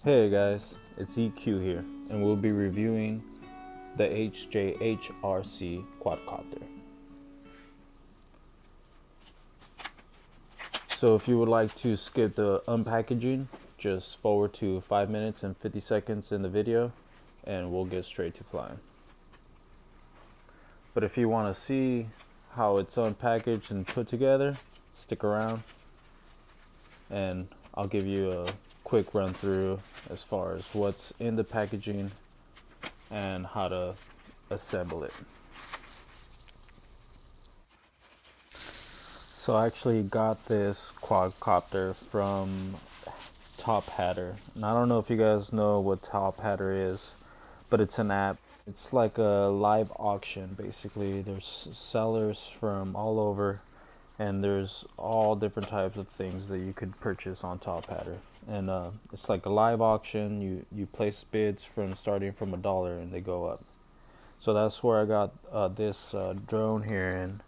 Hey guys, it's EQ here, and we'll be reviewing the HJHRC Quadcopter. So if you would like to skip the unpackaging, just forward to 5 minutes and 50 seconds in the video, and we'll get straight to flying. But if you want to see how it's unpackaged and put together, stick around, and I'll give you a quick run through as far as what's in the packaging and how to assemble it. So I actually got this quadcopter from Top Hatter, and I don't know if you guys know what Top Hatter is, but it's an app. It's like a live auction basically. There's sellers from all over, and there's all different types of things that you could purchase on Top Hatter. And it's like a live auction. You place bids from starting from $1 and they go up. So that's where I got this drone here, and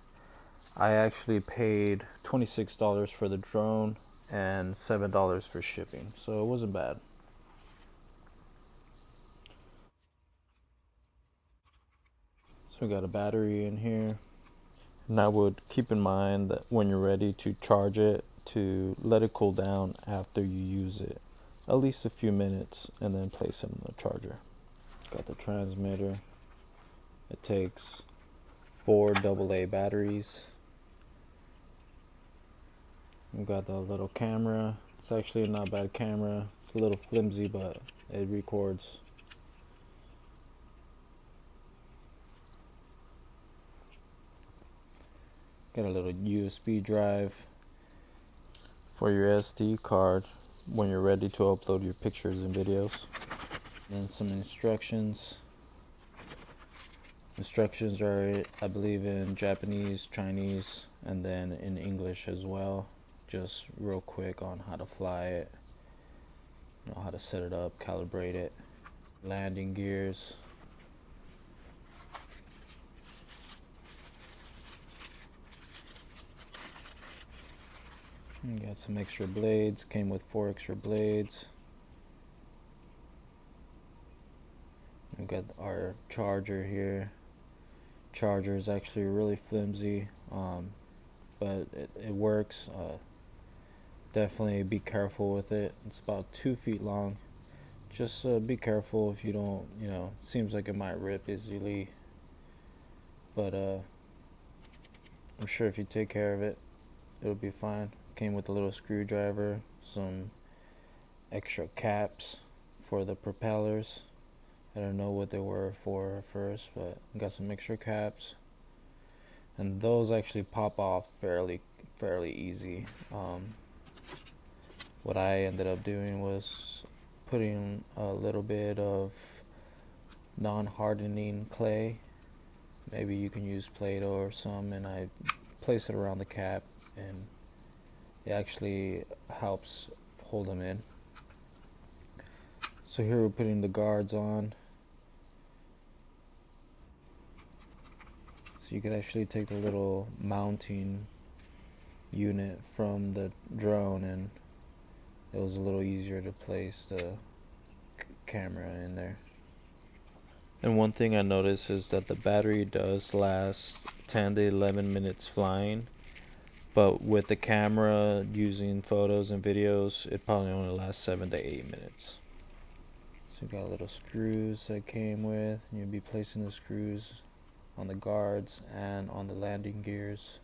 I actually paid $26 for the drone and $7 for shipping, so it wasn't bad. So we got a battery in here, and I would keep in mind that when you're ready to charge it, to let it cool down after you use it, at least a few minutes, and then place it in the charger. Got the transmitter. It takes 4 AA batteries. We've got the little camera. It's actually not a bad camera. It's a little flimsy, but it records. Got a little USB drive for your SD card when you're ready to upload your pictures and videos. Then some instructions. Instructions are, I believe, in Japanese, Chinese, and then in English as well. Just real quick on how to fly it, how to set it up, calibrate it, landing gears. You got some extra blades, came with 4 extra blades. We got our charger here. Charger is actually really flimsy, but it works. Definitely be careful with it. It's about 2 feet long. Just be careful if you don't, it seems like it might rip easily, but I'm sure if you take care of it, it'll be fine. Came with a little screwdriver, some extra caps for the propellers. I don't know what they were for at first, but got some extra caps, and those actually pop off fairly easy. What I ended up doing was putting a little bit of non-hardening clay. Maybe you can use Play-Doh or some, and I place it around the cap, and it actually helps hold them in. So here we're putting the guards on. So you could actually take the little mounting unit from the drone, and it was a little easier to place the camera in there. And one thing I noticed is that the battery does last 10 to 11 minutes flying, but with the camera using photos and videos, it probably only lasts 7 to 8 minutes. So you got little screws that came with, and you'll be placing the screws on the guards and on the landing gears.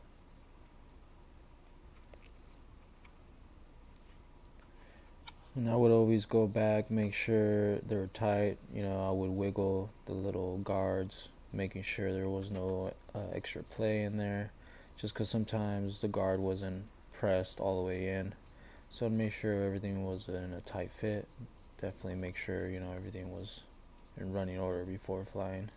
And I would always go back, make sure they're tight. I would wiggle the little guards, making sure there was no extra play in there, just because sometimes the guard wasn't pressed all the way in. So I'd make sure everything was in a tight fit. Definitely make sure everything was in running order before flying.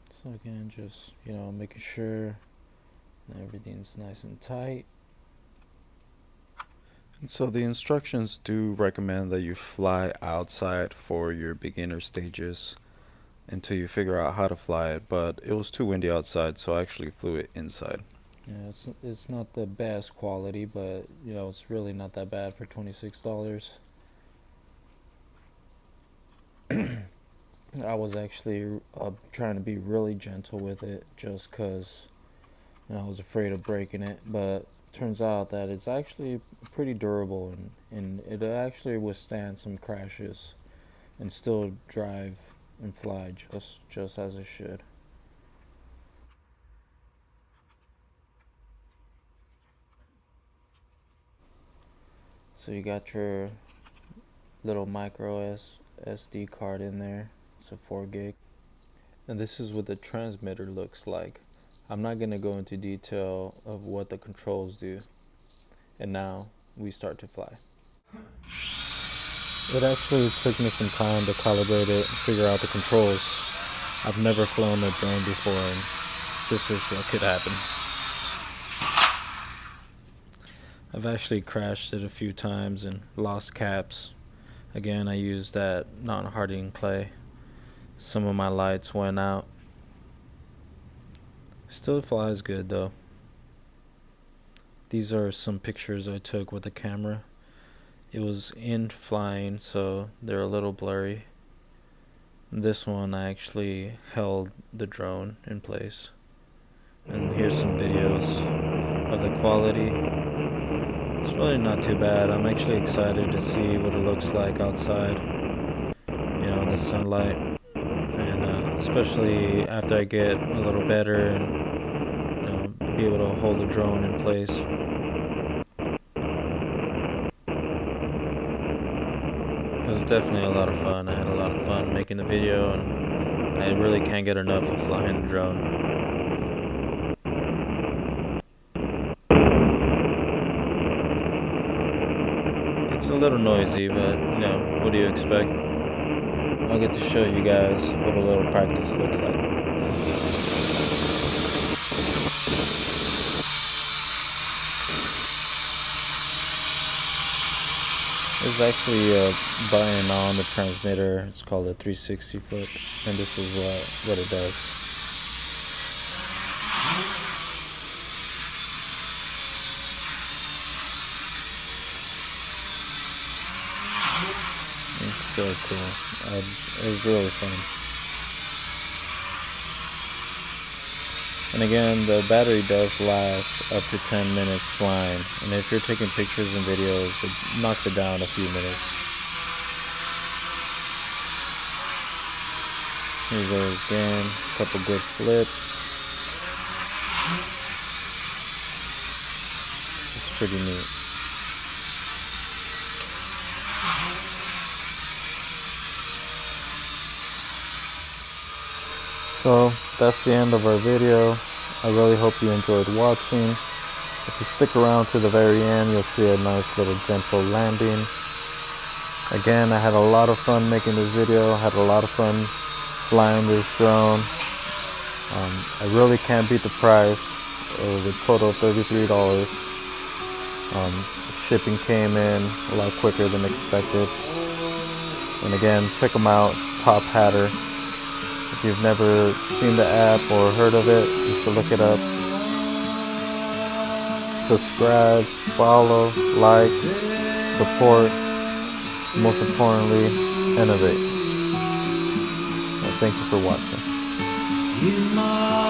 So again, just making sure everything's nice and tight. And so the instructions do recommend that you fly outside for your beginner stages until you figure out how to fly it, but it was too windy outside, so I actually flew it inside. Yeah, it's not the best quality, but you know, it's really not that bad for $26. I was actually trying to be really gentle with it just because I was afraid of breaking it, but turns out that it's actually pretty durable, and it actually withstand some crashes and still drive and fly just as it should. So you got your little micro SD card in there. It's a 4 gig. And this is what the transmitter looks like. I'm not going to go into detail of what the controls do. And now we start to fly. It actually took me some time to calibrate it and figure out the controls. I've never flown a drone before, and this is what could happen. I've actually crashed it a few times and lost caps. Again, I used that non-hardening clay. Some of my lights went out. Still flies good though. These are some pictures I took with the camera. It was in flying, so they're a little blurry. This one I actually held the drone in place. And here's some videos of the quality. It's really not too bad. I'm actually excited to see what it looks like outside, in the sunlight. And especially after I get a little better and, be able to hold the drone in place. It was definitely a lot of fun. I had a lot of fun making the video, and I really can't get enough of flying the drone. It's a little noisy, but what do you expect? I'll get to show you guys what a little practice looks like. There's actually a button on the transmitter. It's called a 360 flip, and this is what it does. It's so cool. It was really fun. And again, the battery does last up to 10 minutes flying. And if you're taking pictures and videos, it knocks it down a few minutes. Here goes again, a couple good flips. It's pretty neat. So that's the end of our video. I really hope you enjoyed watching. If you stick around to the very end, you'll see a nice little gentle landing. Again, I had a lot of fun making this video. I had a lot of fun flying this drone. I really can't beat the price. It was a total of $33. Shipping came in a lot quicker than expected. And again, check them out. It's Top Hatter. If you've never seen the app or heard of it, you should look it up. Subscribe, follow, like, support, most importantly, innovate. Well, thank you for watching. In my